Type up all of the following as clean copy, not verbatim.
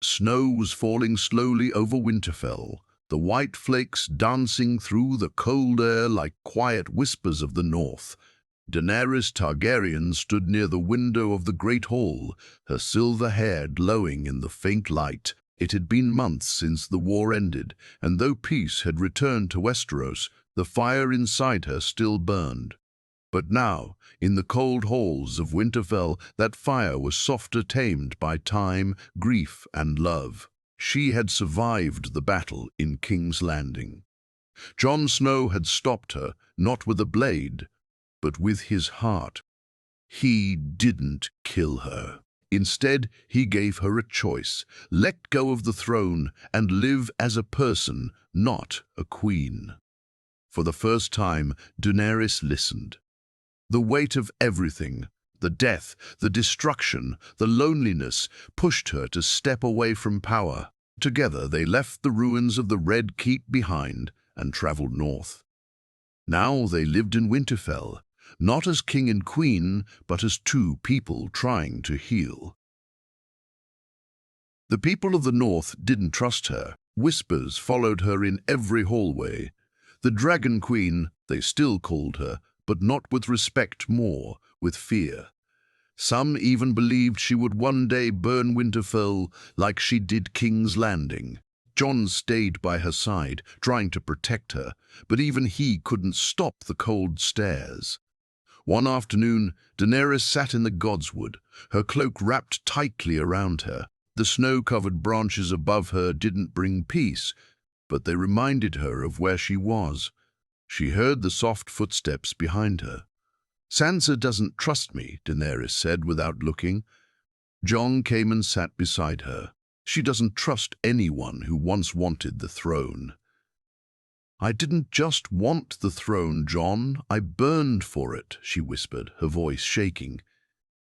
Snow was falling slowly over Winterfell, the white flakes dancing through the cold air like quiet whispers of the north. Daenerys Targaryen stood near the window of the great hall, her silver hair glowing in the faint light. It had been months since the war ended, and though peace had returned to Westeros, the fire inside her still burned. But now, in the cold halls of Winterfell, that fire was softer, tamed by time, grief, and love. She had survived the battle in King's Landing. Jon Snow had stopped her, not with a blade, but with his heart. He didn't kill her. Instead, he gave her a choice: let go of the throne and live as a person, not a queen. For the first time, Daenerys listened. The weight of everything, the death, the destruction, the loneliness, pushed her to step away from power. Together they left the ruins of the Red Keep behind and traveled north. Now they lived in Winterfell, not as king and queen, but as two people trying to heal. The people of the north didn't trust her. Whispers followed her in every hallway. The Dragon Queen, they still called her, but not with respect, more with fear. Some even believed she would one day burn Winterfell like she did King's Landing. Jon stayed by her side, trying to protect her, but even he couldn't stop the cold stares. One afternoon, Daenerys sat in the Godswood, her cloak wrapped tightly around her. The snow-covered branches above her didn't bring peace, but they reminded her of where she was. She heard the soft footsteps behind her. "Sansa doesn't trust me," Daenerys said without looking. Jon came and sat beside her. "She doesn't trust anyone who once wanted the throne." "I didn't just want the throne, Jon. I burned for it," she whispered, her voice shaking.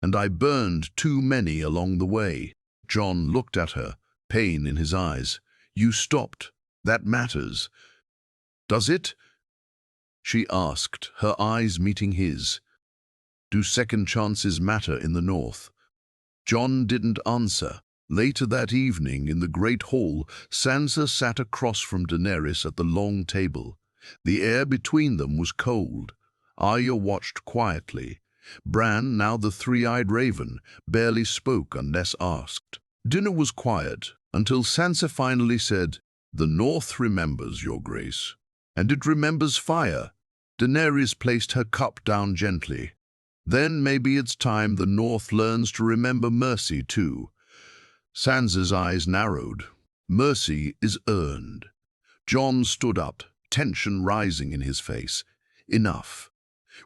"And I burned too many along the way." Jon looked at her, pain in his eyes. "You stopped. That matters." "Does it?" she asked, her eyes meeting his. "Do second chances matter in the north?" Jon didn't answer. Later that evening, in the great hall, Sansa sat across from Daenerys at the long table. The air between them was cold. Arya watched quietly. Bran, now the three-eyed raven, barely spoke unless asked. Dinner was quiet until Sansa finally said, "The north remembers, Your Grace. And it remembers fire." Daenerys placed her cup down gently. "Then maybe it's time the north learns to remember mercy too." Sansa's eyes narrowed. "Mercy is earned." Jon stood up, tension rising in his face. "Enough.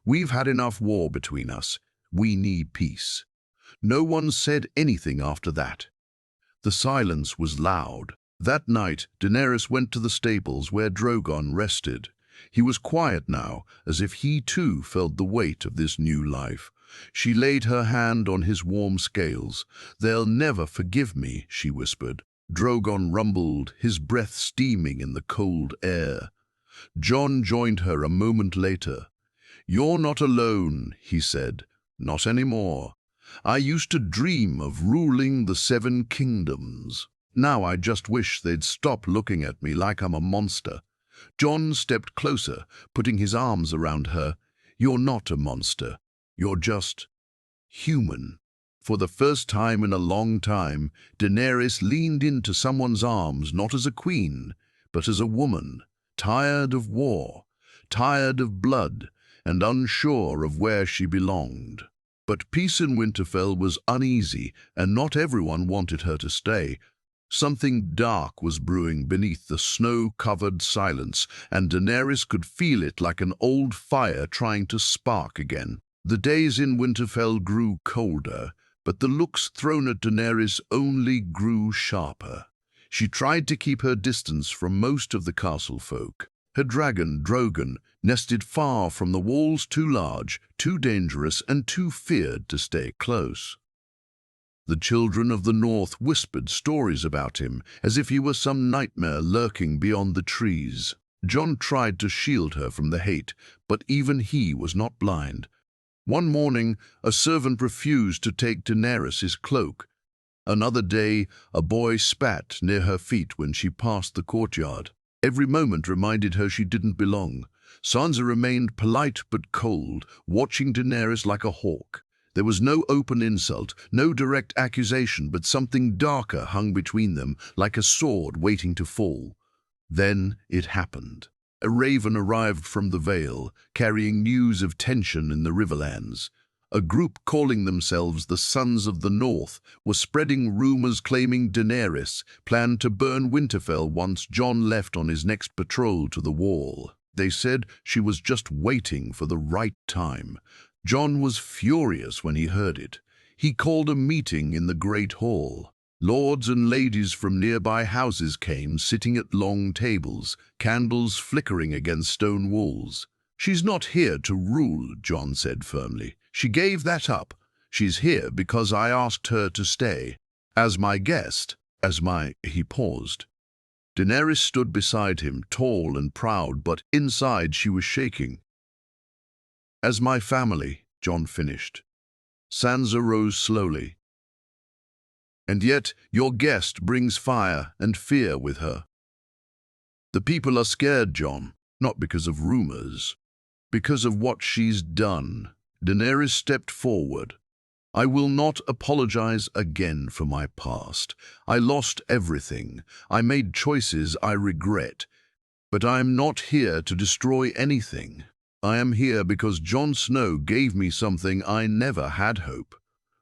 We've had enough war between us. We need peace." No one said anything after that. The silence was loud. That night, Daenerys went to the stables where Drogon rested. He was quiet now, as if he too felt the weight of this new life. She laid her hand on his warm scales. "They'll never forgive me," she whispered. Drogon rumbled, his breath steaming in the cold air. Jon joined her a moment later. "You're not alone," he said. "Not anymore. I used to dream of ruling the 7 kingdoms. Now I just wish they'd stop looking at me like I'm a monster." Jon stepped closer, putting his arms around her. "You're not a monster. You're just human." For the first time in a long time, Daenerys leaned into someone's arms not as a queen, but as a woman, tired of war, tired of blood, and unsure of where she belonged. But peace in Winterfell was uneasy, and not everyone wanted her to stay. Something dark was brewing beneath the snow-covered silence, and Daenerys could feel it like an old fire trying to spark again. The days in Winterfell grew colder, but the looks thrown at Daenerys only grew sharper. She tried to keep her distance from most of the castle folk. Her dragon, Drogon, nested far from the walls, too large, too dangerous, and too feared to stay close. The children of the north whispered stories about him, as if he were some nightmare lurking beyond the trees. Jon tried to shield her from the hate, but even he was not blind. One morning, a servant refused to take Daenerys' cloak. Another day, a boy spat near her feet when she passed the courtyard. Every moment reminded her she didn't belong. Sansa remained polite but cold, watching Daenerys like a hawk. There was no open insult, no direct accusation, but something darker hung between them, like a sword waiting to fall. Then it happened. A raven arrived from the Vale, carrying news of tension in the Riverlands. A group calling themselves the Sons of the North was spreading rumors claiming Daenerys planned to burn Winterfell once Jon left on his next patrol to the Wall. They said she was just waiting for the right time. Jon was furious when he heard it. He called a meeting in the Great Hall. Lords and ladies from nearby houses came, sitting at long tables, candles flickering against stone walls. "She's not here to rule," Jon said firmly. "She gave that up. She's here because I asked her to stay. As my guest, He paused. Daenerys stood beside him, tall and proud, but inside she was shaking. "As my family," Jon finished. Sansa rose slowly. "And yet your guest brings fire and fear with her." "The people are scared, Jon, not because of rumors, because of what she's done." Daenerys stepped forward. "I will not apologize again for my past. I lost everything. I made choices I regret. But I am not here to destroy anything. I am here because Jon Snow gave me something I never had: hope."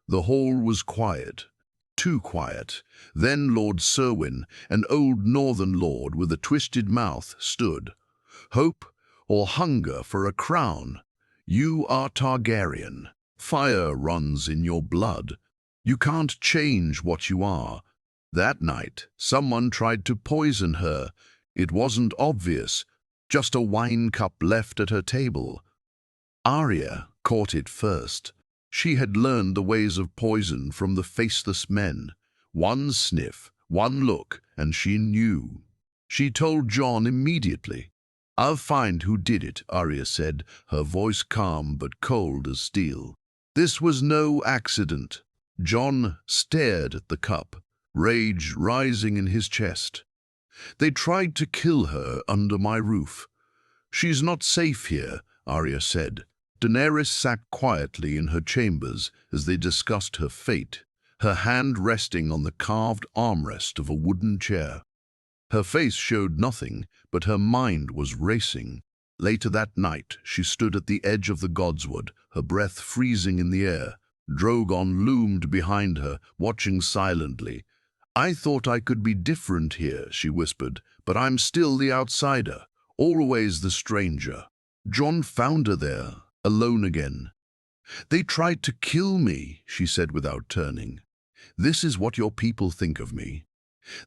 The hall was quiet. Too quiet. Then Lord Serwyn, an old northern lord with a twisted mouth, stood. "Hope or hunger for a crown? You are Targaryen. Fire runs in your blood. You can't change what you are." That night, someone tried to poison her. It wasn't obvious, just a wine cup left at her table. Arya caught it first. She had learned the ways of poison from the faceless men. One sniff, one look, and she knew. She told Jon immediately. "I'll find who did it," Arya said, her voice calm but cold as steel. This was no accident. Jon stared at the cup, rage rising in his chest. "They tried to kill her under my roof." "She's not safe here," Arya said. Daenerys sat quietly in her chambers as they discussed her fate, her hand resting on the carved armrest of a wooden chair. Her face showed nothing, but her mind was racing. Later that night, she stood at the edge of the godswood, her breath freezing in the air. Drogon loomed behind her, watching silently. "I thought I could be different here," she whispered, "but I'm still the outsider, always the stranger." Jon found her there, alone again. "They tried to kill me," she said without turning. "This is what your people think of me.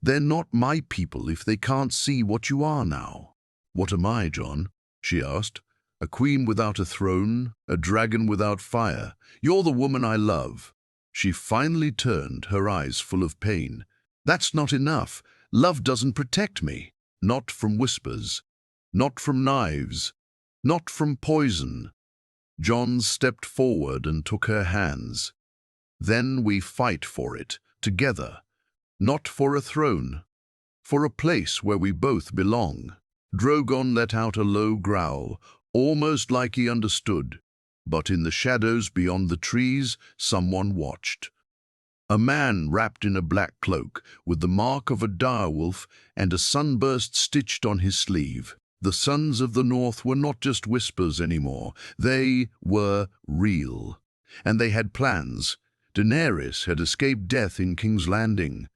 They're not my people if they can't see what you are now." "What am I, Jon?" she asked. "A queen without a throne, a dragon without fire. You're the woman I love." She finally turned, her eyes full of pain. "That's not enough. Love doesn't protect me. Not from whispers. Not from knives. Not from poison." Jon stepped forward and took her hands. "Then we fight for it, together. Not for a throne, for a place where we both belong." Drogon let out a low growl, almost like he understood. But in the shadows beyond the trees, someone watched. A man wrapped in a black cloak, with the mark of a direwolf and a sunburst stitched on his sleeve. The Sons of the North were not just whispers anymore. They were real. And they had plans. Daenerys had escaped death in King's Landing.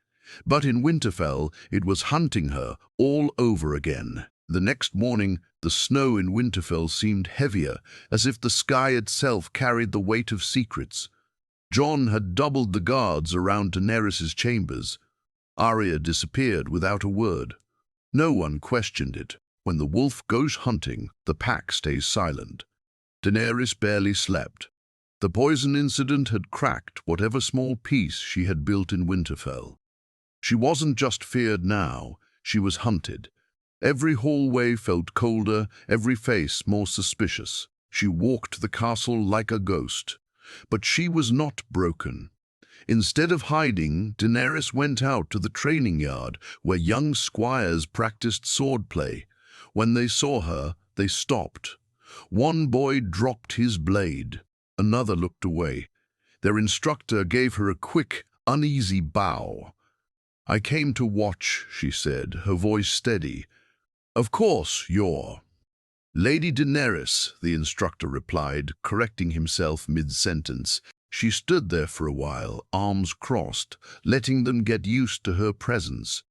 But in Winterfell, it was hunting her all over again. The next morning, the snow in Winterfell seemed heavier, as if the sky itself carried the weight of secrets. Jon had doubled the guards around Daenerys' chambers. Arya disappeared without a word. No one questioned it. When the wolf goes hunting, the pack stays silent. Daenerys barely slept. The poison incident had cracked whatever small peace she had built in Winterfell. She wasn't just feared now, she was hunted. Every hallway felt colder, every face more suspicious. She walked the castle like a ghost. But she was not broken. Instead of hiding, Daenerys went out to the training yard where young squires practiced swordplay. When they saw her, they stopped. One boy dropped his blade. Another looked away. Their instructor gave her a quick, uneasy bow. "I came to watch," she said, her voice steady. "Of course, you're—" "Lady Daenerys," the instructor replied, correcting himself mid-sentence. She stood there for a while, arms crossed, letting them get used to her presence.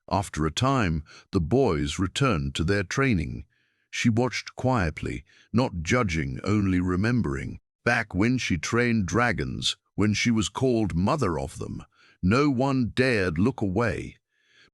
After a time, the boys returned to their training. She watched quietly, not judging, only remembering. Back when she trained dragons, when she was called mother of them, no one dared look away.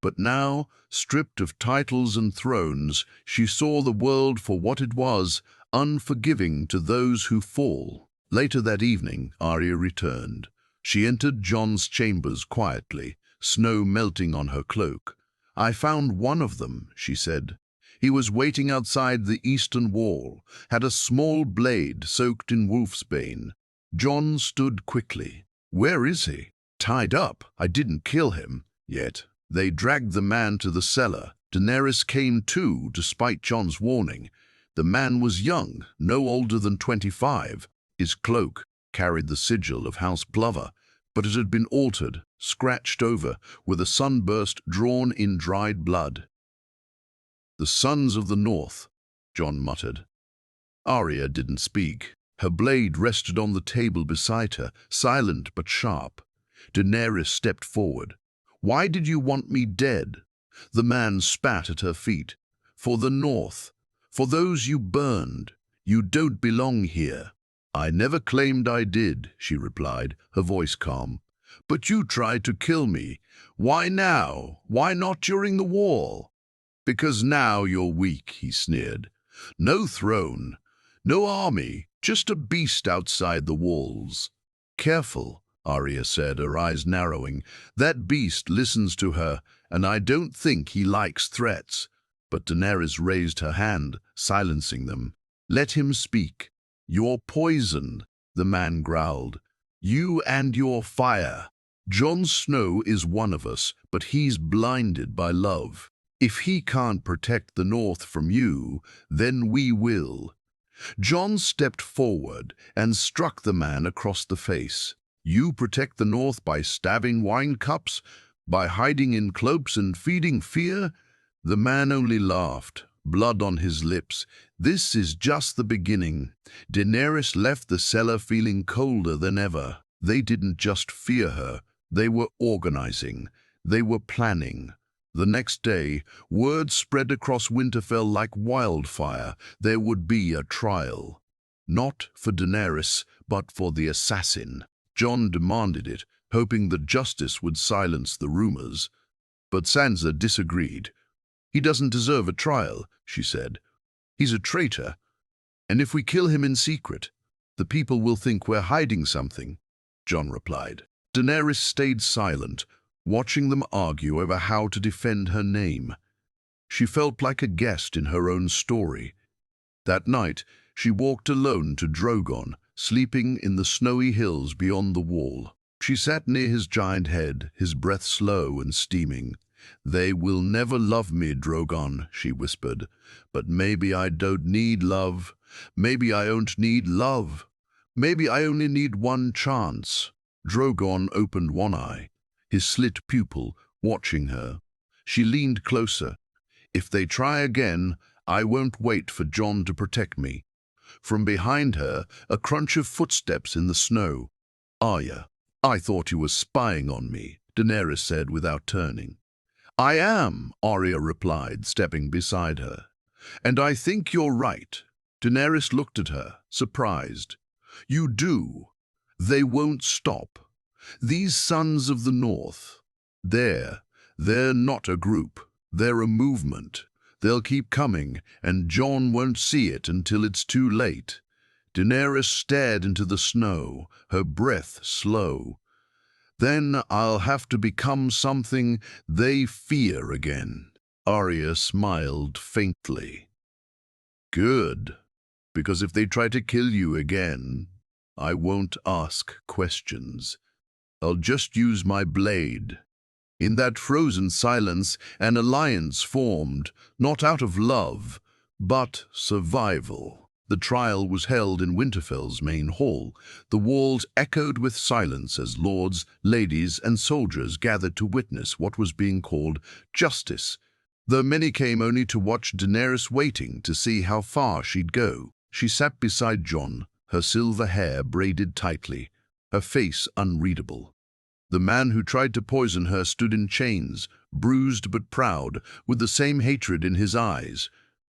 But now, stripped of titles and thrones, she saw the world for what it was, unforgiving to those who fall. Later that evening, Arya returned. She entered Jon's chambers quietly, snow melting on her cloak. "I found one of them," she said. "He was waiting outside the eastern wall, had a small blade soaked in wolfsbane." Jon stood quickly. "Where is he?" "Tied up. I didn't kill him yet." They dragged the man to the cellar. Daenerys came too, despite Jon's warning. The man was young, no older than 25. His cloak carried the sigil of House Glover, but it had been altered, scratched over, with a sunburst drawn in dried blood. "The Sons of the North," Jon muttered. Arya didn't speak. Her blade rested on the table beside her, silent but sharp. Daenerys stepped forward. "Why did you want me dead?" The man spat at her feet. "For the North. For those you burned. You don't belong here." "I never claimed I did," she replied, her voice calm. "But you tried to kill me. Why now? Why not during the war?" "Because now you're weak," he sneered. "No throne, no army, just a beast outside the walls." "Careful," Arya said, her eyes narrowing. "That beast listens to her, and I don't think he likes threats." But Daenerys raised her hand, silencing them. "Let him speak." "You're poison," the man growled. "You and your fire. Jon Snow is one of us, but he's blinded by love. If he can't protect the North from you, then we will." Jon stepped forward and struck the man across the face. "You protect the North by stabbing wine cups, by hiding in cloaks and feeding fear?" The man only laughed, blood on his lips. "This is just the beginning." Daenerys left the cellar feeling colder than ever. They didn't just fear her, they were organizing, they were planning. The next day, word spread across Winterfell like wildfire. There would be a trial. Not for Daenerys, but for the assassin. Jon demanded it, hoping that justice would silence the rumors. But Sansa disagreed. "He doesn't deserve a trial," she said. "He's a traitor. And if we kill him in secret, the people will think we're hiding something," Jon replied. Daenerys stayed silent, watching them argue over how to defend her name. She felt like a guest in her own story. That night, she walked alone to Drogon, sleeping in the snowy hills beyond the wall. She sat near his giant head, his breath slow and steaming. "They will never love me, Drogon," she whispered. "But maybe I don't need love. Maybe I don't need love. Maybe I only need one chance." Drogon opened one eye, his slit pupil, watching her. She leaned closer. "If they try again, I won't wait for Jon to protect me." From behind her, a crunch of footsteps in the snow. "Arya, I thought you were spying on me," Daenerys said without turning. "I am," Arya replied, stepping beside her. "And I think you're right." Daenerys looked at her, surprised. "You do. They won't stop. These Sons of the North, they're not a group. They're a movement. They'll keep coming, and Jon won't see it until it's too late." Daenerys stared into the snow, her breath slow. "Then I'll have to become something they fear again." Arya smiled faintly. "Good, because if they try to kill you again, I won't ask questions." I'll just use my blade." In that frozen silence, an alliance formed, not out of love, but survival. The trial was held in Winterfell's main hall. The walls echoed with silence as lords, ladies, and soldiers gathered to witness what was being called justice, though many came only to watch Daenerys, waiting to see how far she'd go. She sat beside Jon, her silver hair braided tightly, her face unreadable. The man who tried to poison her stood in chains, bruised but proud, with the same hatred in his eyes.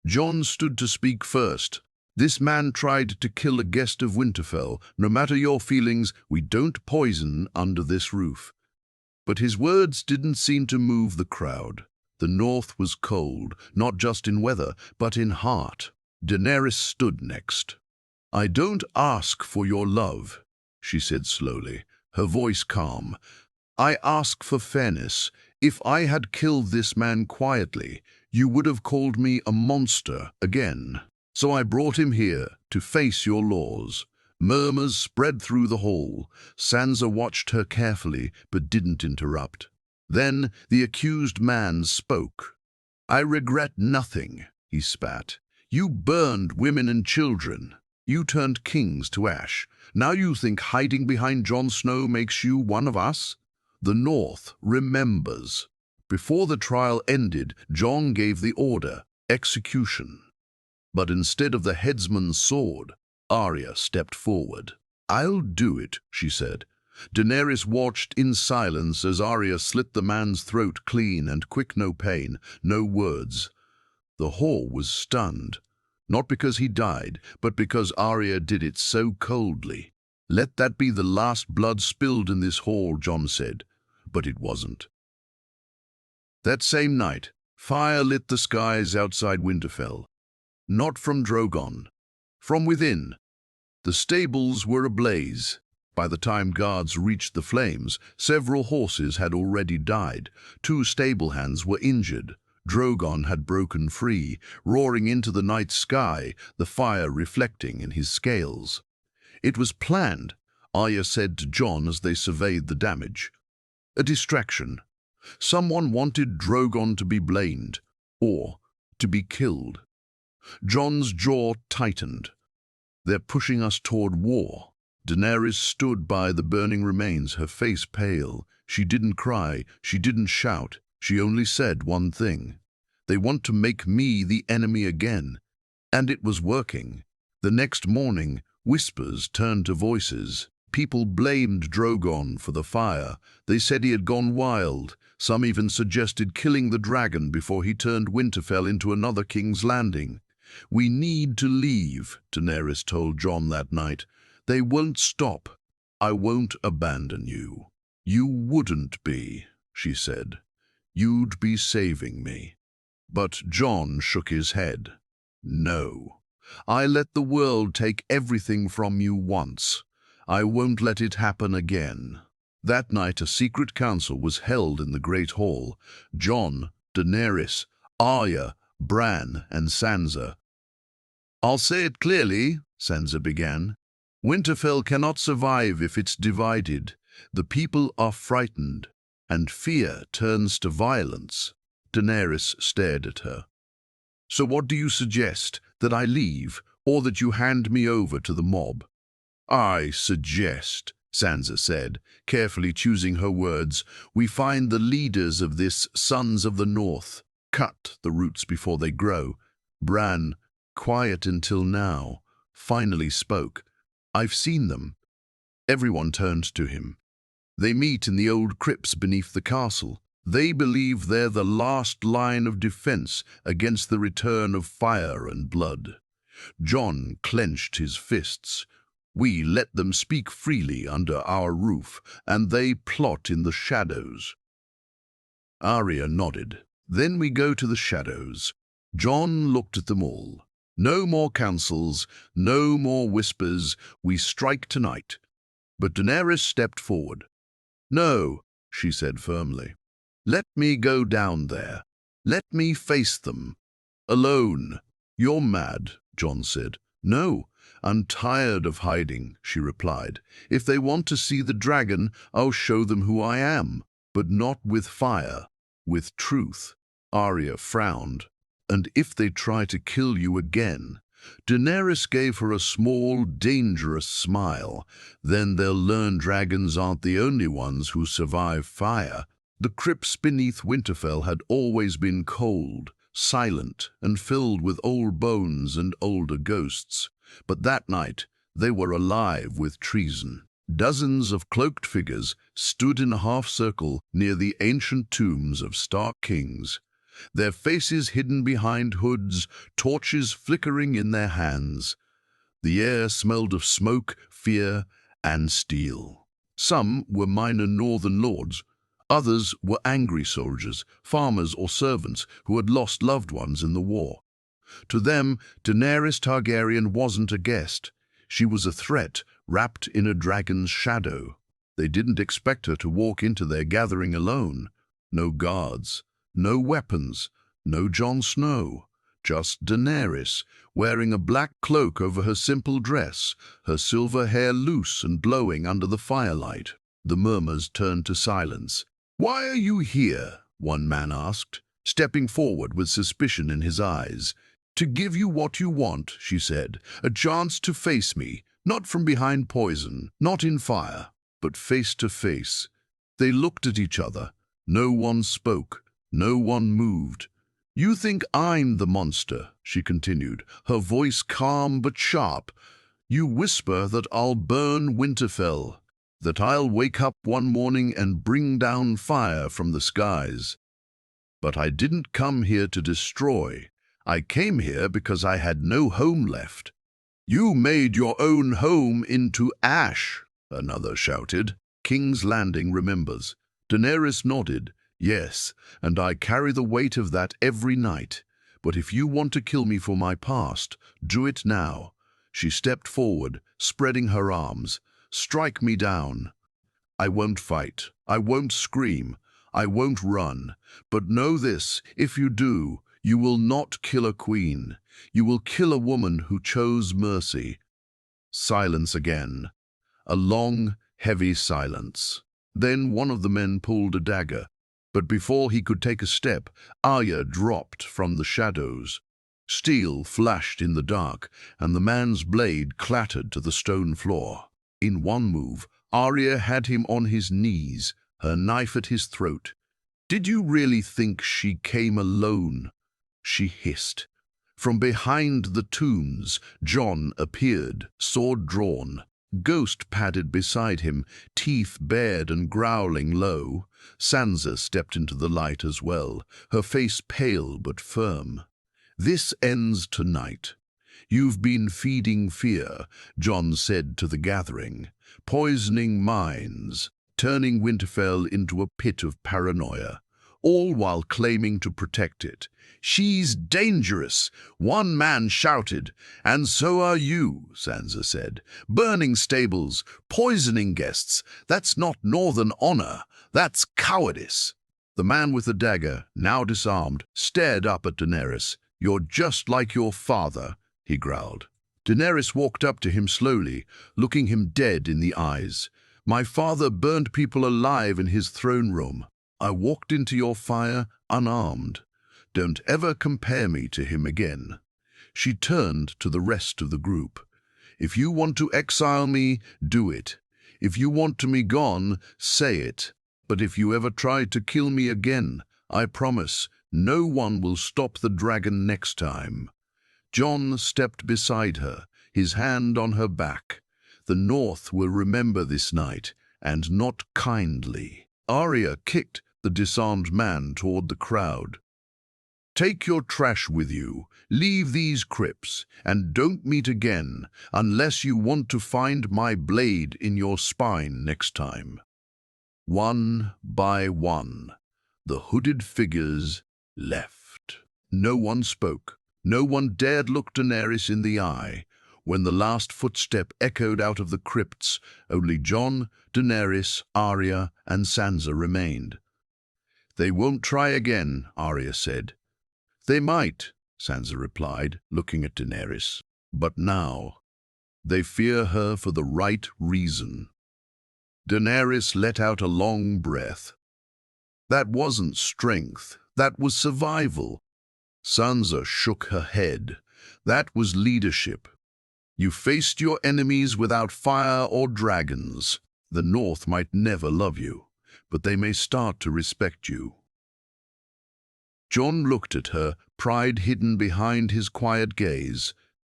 Jon stood to speak first. "This man tried to kill a guest of Winterfell. No matter your feelings, we don't poison under this roof." But his words didn't seem to move the crowd. The North was cold, not just in weather, but in heart. Daenerys stood next. "I don't ask for your love," she said slowly, her voice calm. "I ask for fairness. If I had killed this man quietly, you would have called me a monster again. So I brought him here to face your laws." Murmurs spread through the hall. Sansa watched her carefully, but didn't interrupt. Then the accused man spoke. "I regret nothing," he spat. "You burned women and children. You turned kings to ash. Now you think hiding behind Jon Snow makes you one of us?" The North remembers. Before the trial ended, Jon gave the order, execution. But instead of the headsman's sword, Arya stepped forward. "I'll do it," she said. Daenerys watched in silence as Arya slit the man's throat clean and quick, no pain, no words. The hall was stunned, not because he died, but because Arya did it so coldly. "Let that be the last blood spilled in this hall," Jon said, but it wasn't. That same night, fire lit the skies outside Winterfell. Not from Drogon, from within. The stables were ablaze. By the time guards reached the flames, several horses had already died. 2 stable hands were injured. Drogon had broken free, roaring into the night sky, the fire reflecting in his scales. "It was planned," Arya said to Jon as they surveyed the damage. "A distraction. Someone wanted Drogon to be blamed, or to be killed." Jon's jaw tightened. "They're pushing us toward war." Daenerys stood by the burning remains, her face pale. She didn't cry, she didn't shout, she only said one thing. "They want to make me the enemy again." And it was working. The next morning, whispers turned to voices. People blamed Drogon for the fire. They said he had gone wild. Some even suggested killing the dragon before he turned Winterfell into another King's Landing. "We need to leave," Daenerys told Jon that night. "They won't stop. I won't abandon you." "You wouldn't be," she said. "You'd be saving me." But Jon shook his head. "No. I let the world take everything from you once. I won't let it happen again." That night a secret council was held in the Great Hall. Jon, Daenerys, Arya, Bran, and Sansa. "I'll say it clearly," Sansa began. "Winterfell cannot survive if it's divided. The people are frightened, and fear turns to violence." Daenerys stared at her. "So what do you suggest? That I leave, or that you hand me over to the mob?" "I suggest," Sansa said, carefully choosing her words, "we find the leaders of this Sons of the North. Cut the roots before they grow." Bran, quiet until now, finally spoke. "I've seen them." Everyone turned to him. "They meet in the old crypts beneath the castle. They believe they're the last line of defense against the return of fire and blood." Jon clenched his fists. "We let them speak freely under our roof, and they plot in the shadows." Arya nodded. "Then we go to the shadows." Jon looked at them all. "No more councils, no more whispers. We strike tonight." But Daenerys stepped forward. "No," she said firmly. "Let me go down there. Let me face them. Alone." "You're mad," Jon said. "No, "I'm tired of hiding," she replied. "If they want to see the dragon, I'll show them who I am, but not with fire, with truth." Arya frowned. "And if they try to kill you again?" Daenerys gave her a small, dangerous smile. "Then they'll learn dragons aren't the only ones who survive fire." The crypts beneath Winterfell had always been cold, silent, and filled with old bones and older ghosts. But that night they were alive with treason. Dozens of cloaked figures stood in a half-circle near the ancient tombs of Stark kings, their faces hidden behind hoods, torches flickering in their hands. The air smelled of smoke, fear, and steel. Some were minor northern lords. Others were angry soldiers, farmers or servants who had lost loved ones in the war. To them, Daenerys Targaryen wasn't a guest. She was a threat wrapped in a dragon's shadow. They didn't expect her to walk into their gathering alone. No guards, no weapons, no Jon Snow. Just Daenerys, wearing a black cloak over her simple dress, her silver hair loose and blowing under the firelight. The murmurs turned to silence. "Why are you here?" one man asked, stepping forward with suspicion in his eyes. "To give you what you want," she said, "a chance to face me, not from behind poison, not in fire, but face to face." They looked at each other. No one spoke, no one moved. "You think I'm the monster," she continued, her voice calm but sharp. "You whisper that I'll burn Winterfell, that I'll wake up one morning and bring down fire from the skies. But I didn't come here to destroy. I came here because I had no home left." "You made your own home into ash," another shouted. King's Landing remembers. Daenerys nodded. "Yes, and I carry the weight of that every night. But if you want to kill me for my past, do it now." She stepped forward, spreading her arms. "Strike me down. I won't fight. I won't scream. I won't run. But know this, if you do, you will not kill a queen. You will kill a woman who chose mercy." Silence again. A long, heavy silence. Then one of the men pulled a dagger. But before he could take a step, Arya dropped from the shadows. Steel flashed in the dark, and the man's blade clattered to the stone floor. In one move, Arya had him on his knees, her knife at his throat. "Did you really think she came alone?" she hissed. From behind the tombs, Jon appeared, sword drawn. Ghost padded beside him, teeth bared and growling low. Sansa stepped into the light as well, her face pale but firm. "This ends tonight. You've been feeding fear," Jon said to the gathering, "poisoning minds, turning Winterfell into a pit of paranoia, all while claiming to protect it." "She's dangerous," one man shouted. "And so are you," Sansa said. "Burning stables, poisoning guests. That's not northern honor. That's cowardice." The man with the dagger, now disarmed, stared up at Daenerys. "You're just like your father," he growled. Daenerys walked up to him slowly, looking him dead in the eyes. "My father burned people alive in his throne room. I walked into your fire unarmed. Don't ever compare me to him again." She turned to the rest of the group. "If you want to exile me, do it. If you want me gone, say it. But if you ever try to kill me again, I promise no one will stop the dragon next time." Jon stepped beside her, his hand on her back. "The North will remember this night, and not kindly." Arya kicked the disarmed man toward the crowd. "Take your trash with you, leave these crypts, and don't meet again unless you want to find my blade in your spine next time." One by one, the hooded figures left. No one spoke. No one dared look Daenerys in the eye. When the last footstep echoed out of the crypts, only Jon, Daenerys, Arya, and Sansa remained. "They won't try again," Arya said. "They might," Sansa replied, looking at Daenerys. "But now They fear her for the right reason. Daenerys let out a long breath. That wasn't strength, that was survival. Sansa shook her head. That was leadership. You faced your enemies without fire or dragons. The North might never love you, but they may start to respect you. Jon looked at her, pride hidden behind his quiet gaze.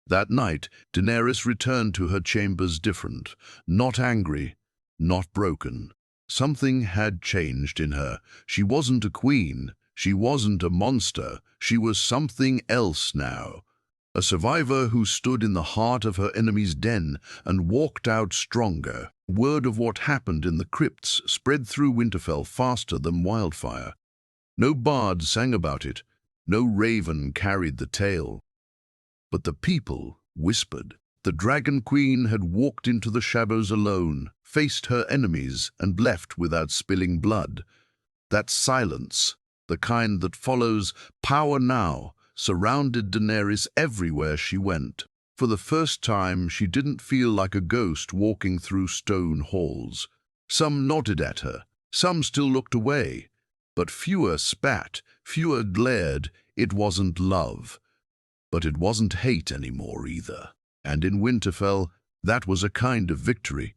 That night, Daenerys returned to her chambers different, not angry, not broken. Something had changed in her. She wasn't a queen. She wasn't a monster. She was something else now. A survivor who stood in the heart of her enemy's den and walked out stronger. Word of what happened in the crypts spread through Winterfell faster than wildfire. No bard sang about it. No raven carried the tale. But the people whispered. The Dragon Queen had walked into the shadows alone, faced her enemies, and left without spilling blood. That silence, the kind that follows power now, surrounded Daenerys everywhere she went. For the first time, she didn't feel like a ghost walking through stone halls. Some nodded at her, some still looked away, but fewer spat, fewer glared. It wasn't love. But it wasn't hate anymore either. And in Winterfell, that was a kind of victory.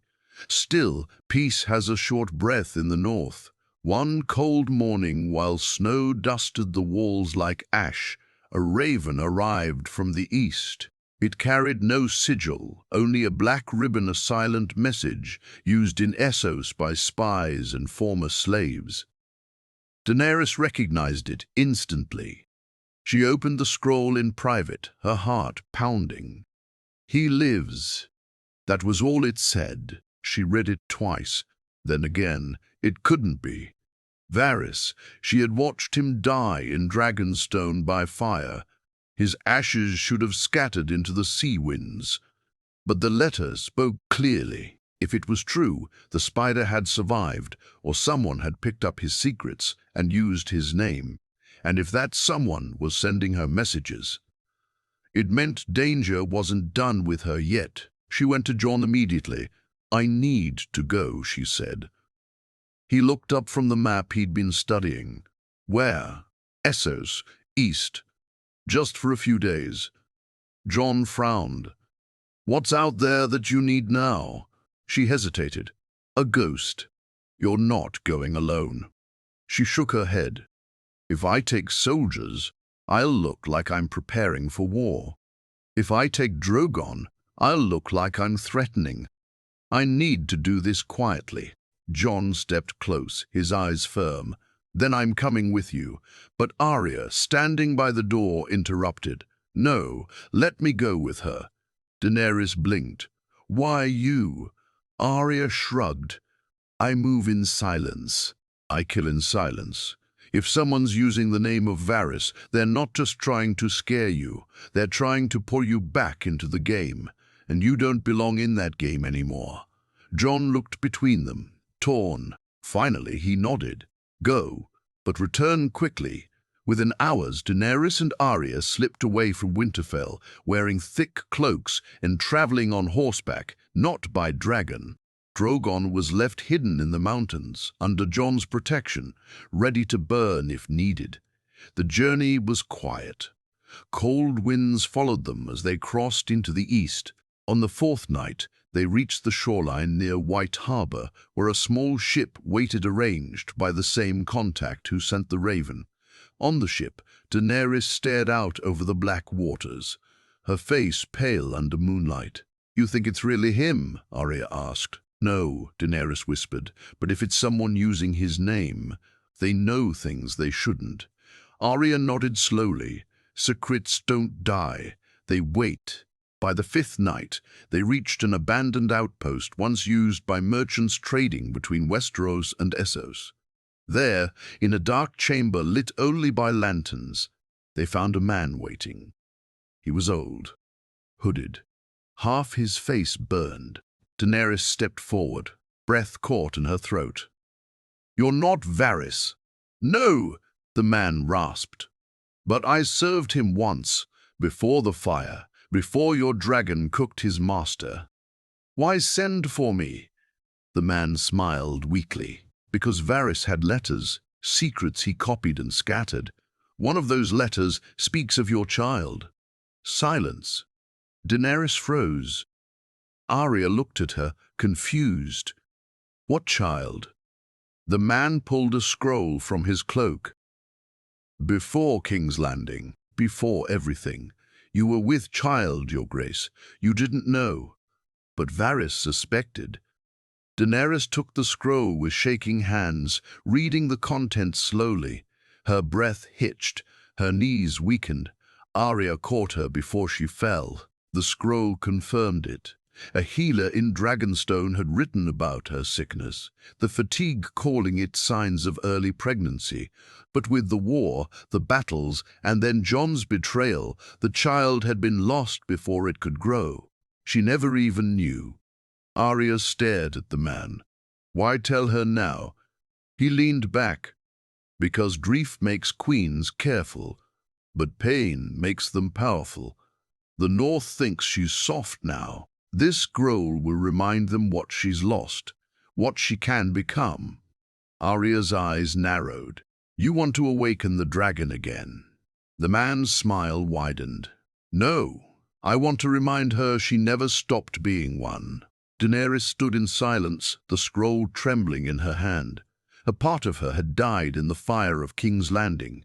Still, peace has a short breath in the north. One cold morning, while snow dusted the walls like ash, a raven arrived from the east. It carried no sigil, only a black ribbon, a silent message used in Essos by spies and former slaves. Daenerys recognized it instantly. She opened the scroll in private, her heart pounding. "He lives." That was all it said. She read it twice. Then again, it couldn't be. Varys, she had watched him die in Dragonstone by fire. His ashes should have scattered into the sea winds. But the letter spoke clearly. If it was true, the spider had survived, or someone had picked up his secrets and used his name. And if that someone was sending her messages, it meant danger wasn't done with her yet. She went to Jon immediately. "I need to go," she said. He looked up from the map he'd been studying. "Where?" "Essos, east. Just for a few days." Jon frowned. "What's out there that you need now?" She hesitated. "A ghost. You're not going alone." She shook her head. "If I take soldiers, I'll look like I'm preparing for war. If I take Drogon, I'll look like I'm threatening. I need to do this quietly." Jon stepped close, his eyes firm. "Then I'm coming with you." But Arya, standing by the door, interrupted. "No, let me go with her." Daenerys blinked. "Why you?" Arya shrugged. "I move in silence. I kill in silence. If someone's using the name of Varys, they're not just trying to scare you. They're trying to pull you back into the game. And you don't belong in that game anymore." Jon looked between them, torn. Finally, he nodded. "Go, but return quickly." Within hours, Daenerys and Arya slipped away from Winterfell, wearing thick cloaks and traveling on horseback, not by dragon. Drogon was left hidden in the mountains, under Jon's protection, ready to burn if needed. The journey was quiet. Cold winds followed them as they crossed into the east. On the fourth night, they reached the shoreline near White Harbor, where a small ship waited arranged by the same contact who sent the raven. On the ship, Daenerys stared out over the black waters, her face pale under moonlight. "You think it's really him?" Arya asked. "No," Daenerys whispered, "but if it's someone using his name, they know things they shouldn't." Arya nodded slowly. "Secrets don't die. They wait." By the fifth night, they reached an abandoned outpost once used by merchants trading between Westeros and Essos. There, in a dark chamber lit only by lanterns, they found a man waiting. He was old, hooded. Half his face burned. Daenerys stepped forward, breath caught in her throat. "You're not Varys." "No," the man rasped. "But I served him once, before the fire, before your dragon cooked his master. Why send for me? The man smiled weakly. Because Varys had letters, secrets he copied and scattered. One of those letters speaks of your child. Silence. Daenerys froze. Arya looked at her, confused. What child? The man pulled a scroll from his cloak. Before King's Landing, before everything, you were with child, your grace. You didn't know. But Varys suspected. Daenerys took the scroll with shaking hands, reading the contents slowly. Her breath hitched, her knees weakened. Arya caught her before she fell. The scroll confirmed it. A healer in Dragonstone had written about her sickness, the fatigue calling it signs of early pregnancy. But with the war, the battles, and then Jon's betrayal, the child had been lost before it could grow. She never even knew. Arya stared at the man. Why tell her now? He leaned back. Because grief makes queens careful, but pain makes them powerful. The North thinks she's soft now. This scroll will remind them what she's lost, what she can become. Arya's eyes narrowed. You want to awaken the dragon again. The man's smile widened. No, I want to remind her she never stopped being one. Daenerys stood in silence, the scroll trembling in her hand. A part of her had died in the fire of King's Landing,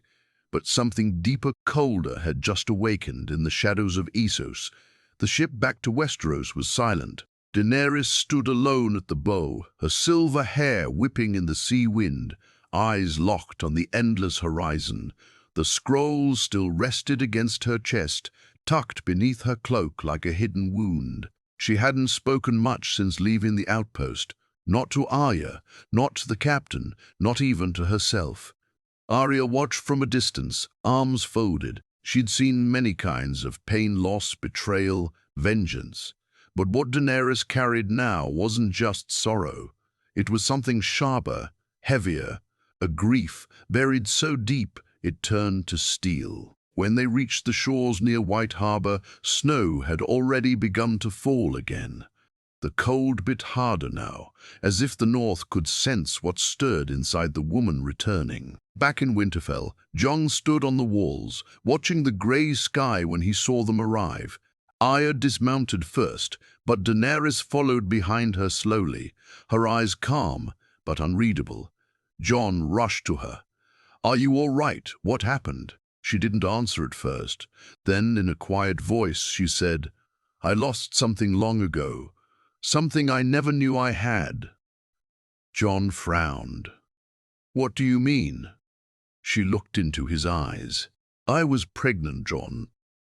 but something deeper, colder had just awakened in the shadows of Essos. The ship back to Westeros was silent. Daenerys stood alone at the bow, her silver hair whipping in the sea wind, eyes locked on the endless horizon. The scroll still rested against her chest, tucked beneath her cloak like a hidden wound. She hadn't spoken much since leaving the outpost, not to Arya, not to the captain, not even to herself. Arya watched from a distance, arms folded. She'd seen many kinds of pain, loss, betrayal, vengeance. But what Daenerys carried now wasn't just sorrow. It was something sharper, heavier, a grief buried so deep it turned to steel. When they reached the shores near White Harbor, snow had already begun to fall again. The cold bit harder now, as if the North could sense what stirred inside the woman returning. Back in Winterfell, Jon stood on the walls, watching the grey sky when he saw them arrive. Arya dismounted first, but Daenerys followed behind her slowly, her eyes calm but unreadable. Jon rushed to her. "Are you all right? What happened?" She didn't answer at first. Then, in a quiet voice, she said, "I lost something long ago. Something I never knew I had." Jon frowned. "What do you mean?" She looked into his eyes. "I was pregnant, Jon.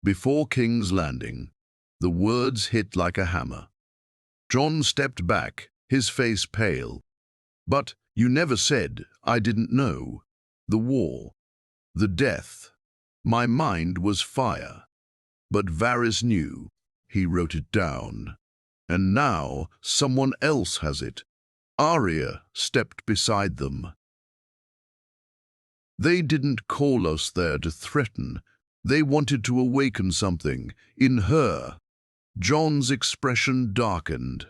Before King's Landing." The words hit like a hammer. Jon stepped back, his face pale. "But you never said I didn't know. The war, the death. My mind was fire. But Varys knew. He wrote it down. And now someone else has it." Arya stepped beside them. "They didn't call us there to threaten. They wanted to awaken something in her." Jon's expression darkened.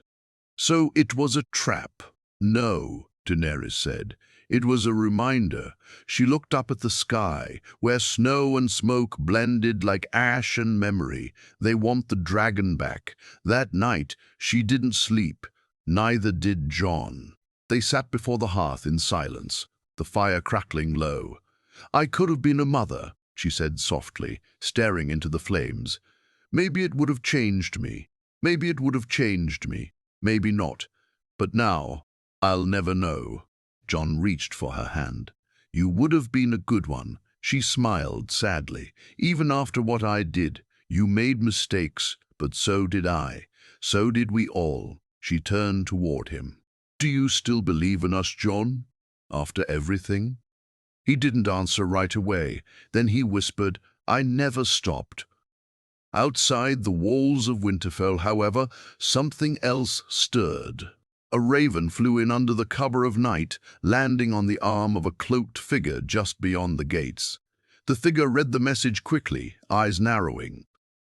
"So it was a trap?" "No," Daenerys said. "It was a reminder." She looked up at the sky, where snow and smoke blended like ash and memory. "They want the dragon back." That night, she didn't sleep. Neither did Jon. They sat before the hearth in silence, the fire crackling low. "I could have been a mother," she said softly, staring into the flames. "Maybe it would have changed me. Maybe it would have changed me. Maybe not. But now, I'll never know." Jon reached for her hand. "You would have been a good one." She smiled sadly. "Even after what I did, you made mistakes, but so did I. So did we all." She turned toward him. "Do you still believe in us, Jon? After everything?" He didn't answer right away. Then he whispered, "I never stopped." Outside the walls of Winterfell, however, something else stirred. A raven flew in under the cover of night, landing on the arm of a cloaked figure just beyond the gates. The figure read the message quickly, eyes narrowing.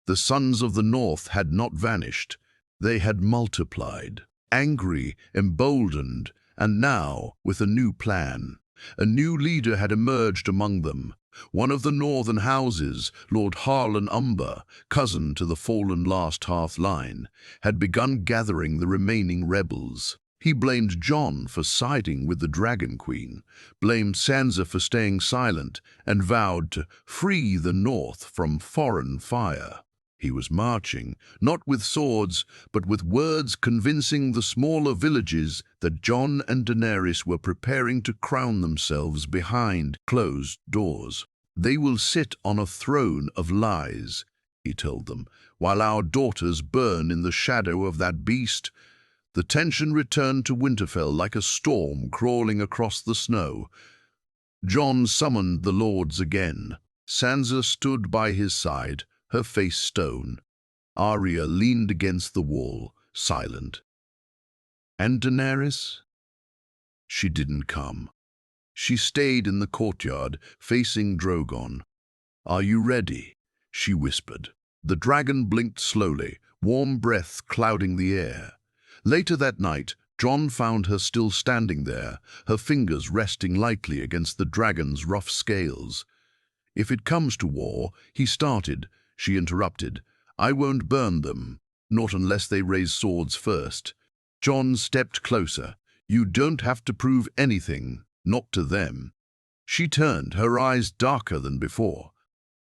The sons of the north had not vanished. They had multiplied, angry, emboldened, and now with a new plan. A new leader had emerged among them. One of the northern houses, Lord Harlan Umber, cousin to the fallen last Hearth line, had begun gathering the remaining rebels. He blamed Jon for siding with the Dragon Queen, blamed Sansa for staying silent, and vowed to free the North from foreign fire. He was marching, not with swords, but with words, convincing the smaller villages that Jon and Daenerys were preparing to crown themselves behind closed doors. "They will sit on a throne of lies," he told them, "while our daughters burn in the shadow of that beast." The tension returned to Winterfell like a storm crawling across the snow. Jon summoned the lords again. Sansa stood by his side, her face stone. Arya leaned against the wall, silent. And Daenerys? She didn't come. She stayed in the courtyard, facing Drogon. "Are you ready?" she whispered. The dragon blinked slowly, warm breath clouding the air. Later that night, Jon found her still standing there, her fingers resting lightly against the dragon's rough scales. "If it comes to war," he started. She interrupted. "I won't burn them, not unless they raise swords first." Jon stepped closer. "You don't have to prove anything, not to them." She turned, her eyes darker than before.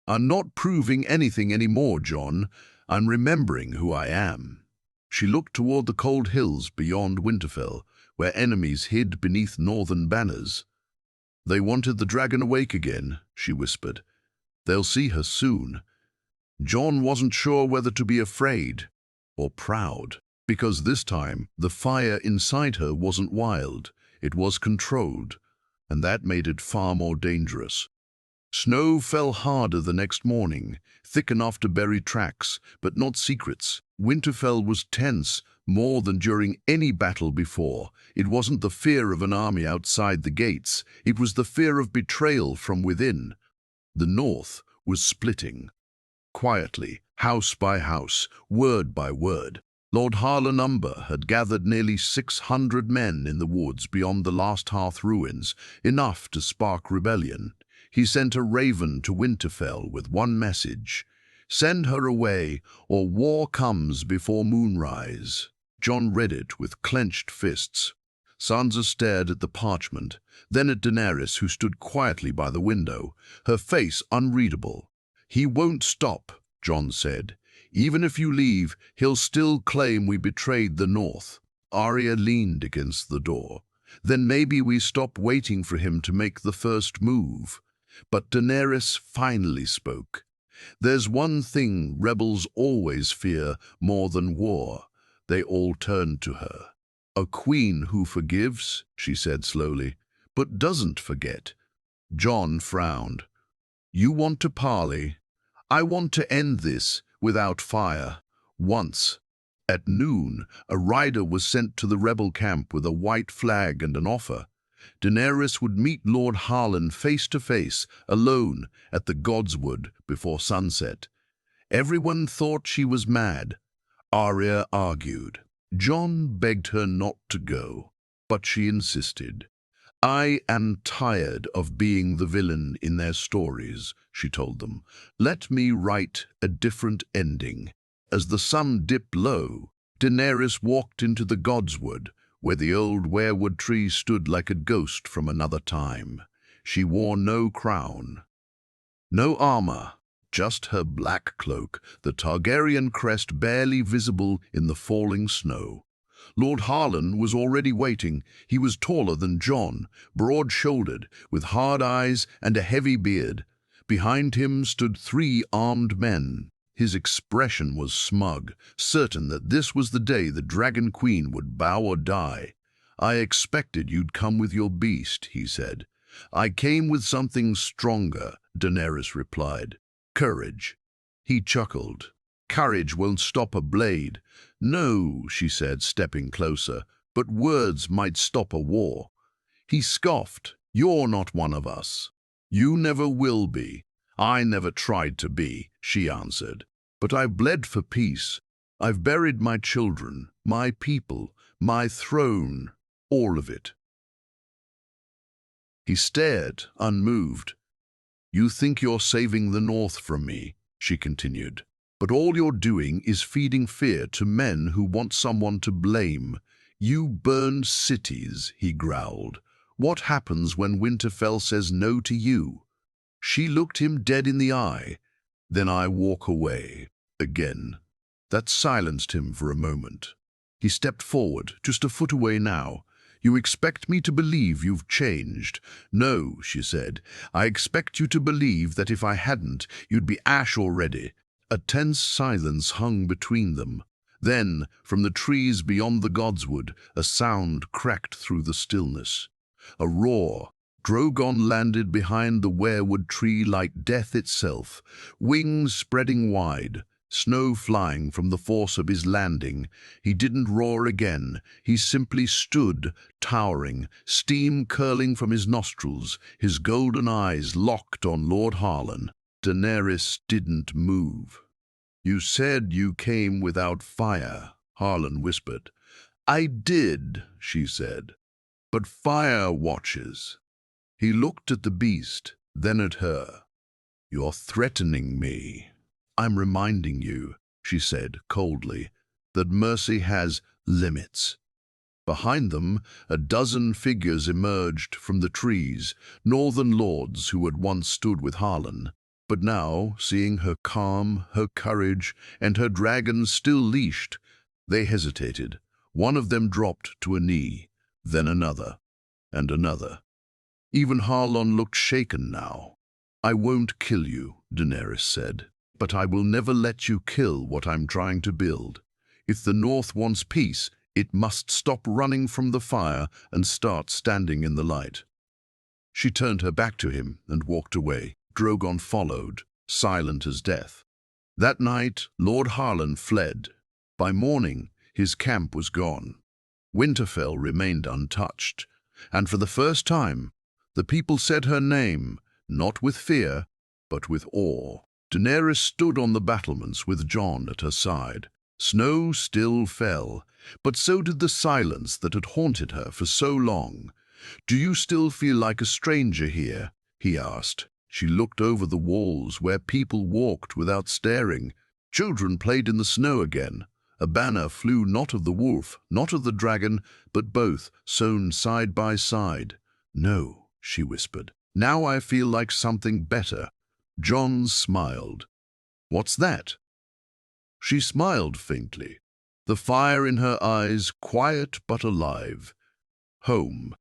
"I'm not proving anything anymore, Jon. I'm remembering who I am." She looked toward the cold hills beyond Winterfell, where enemies hid beneath northern banners. "They wanted the dragon awake again," she whispered. "They'll see her soon." Jon wasn't sure whether to be afraid or proud, because this time the fire inside her wasn't wild, it was controlled, and that made it far more dangerous. Snow fell harder the next morning, thick enough to bury tracks, but not secrets. Winterfell was tense, more than during any battle before. It wasn't the fear of an army outside the gates, it was the fear of betrayal from within. The North was splitting. Quietly, house by house, word by word. Lord Harlan Umber had gathered nearly 600 men in the woods beyond the last Hearth ruins, enough to spark rebellion. He sent a raven to Winterfell with one message: "Send her away, or war comes before moonrise." Jon read it with clenched fists. Sansa stared at the parchment, then at Daenerys, who stood quietly by the window, her face unreadable. "He won't stop," Jon said. "Even if you leave, he'll still claim we betrayed the North." Arya leaned against the door. "Then maybe we stop waiting for him to make the first move." But Daenerys finally spoke. "There's one thing rebels always fear more than war." They all turned to her. "A queen who forgives," she said slowly, "but doesn't forget." Jon frowned. "You want to parley? I want to end this without fire. Once." At noon, a rider was sent to the rebel camp with a white flag and an offer. Daenerys would meet Lord Harlan face to face, alone, at the Godswood before sunset. Everyone thought she was mad. Arya argued. Jon begged her not to go, but she insisted. "I am tired of being the villain in their stories," she told them. "Let me write a different ending." As the sun dipped low, Daenerys walked into the Godswood, where the old weirwood tree stood like a ghost from another time. She wore no crown, no armor, just her black cloak, the Targaryen crest barely visible in the falling snow. Lord Harlan was already waiting. He was taller than Jon, broad-shouldered, with hard eyes and a heavy beard. Behind him stood 3 armed men. His expression was smug, certain that this was the day the Dragon Queen would bow or die. "I expected you'd come with your beast," he said. "I came with something stronger," Daenerys replied. "Courage." He chuckled. "Courage won't stop a blade." "No," she said, stepping closer, "but words might stop a war." He scoffed. "You're not one of us." "You never will be." "I never tried to be," she answered. But I've bled for peace. I've buried my children, my people, my throne, all of it." He stared, unmoved. "You think you're saving the North from me," she continued. "But all you're doing is feeding fear to men who want someone to blame. You burned cities," he growled. "What happens when Winterfell says no to you?" She looked him dead in the eye. "Then I walk away." Again. That silenced him for a moment. He stepped forward, just a foot away now. "You expect me to believe you've changed?" "No," she said. "I expect you to believe that if I hadn't, you'd be ash already." A tense silence hung between them. Then, from the trees beyond the godswood, a sound cracked through the stillness. A roar. Drogon landed behind the weirwood tree like death itself, wings spreading wide, snow flying from the force of his landing. He didn't roar again. He simply stood, towering, steam curling from his nostrils, his golden eyes locked on Lord Harlan. Daenerys didn't move. "You said you came without fire," Harlan whispered. "I did," she said, "but fire watches." He looked at the beast, then at her. "You're threatening me." "I'm reminding you," she said coldly, "that mercy has limits." Behind them, a dozen figures emerged from the trees, northern lords who had once stood with Harlan. But now, seeing her calm, her courage, and her dragon still leashed, they hesitated. One of them dropped to a knee, then another, and another. Even Harlan looked shaken now. "I won't kill you," Daenerys said, "but I will never let you kill what I'm trying to build. If the North wants peace, it must stop running from the fire and start standing in the light." She turned her back to him and walked away. Drogon followed, silent as death. That night, Lord Harlan fled. By morning, his camp was gone. Winterfell remained untouched, and for the first time, the people said her name, not with fear, but with awe. Daenerys stood on the battlements with Jon at her side. Snow still fell, but so did the silence that had haunted her for so long. "Do you still feel like a stranger here?" he asked. She looked over the walls where people walked without staring. Children played in the snow again. A banner flew not of the wolf, not of the dragon, but both, sewn side by side. "No," she whispered. "Now I feel like something better." Jon smiled. "What's that?" She smiled faintly, the fire in her eyes quiet but alive. "Home."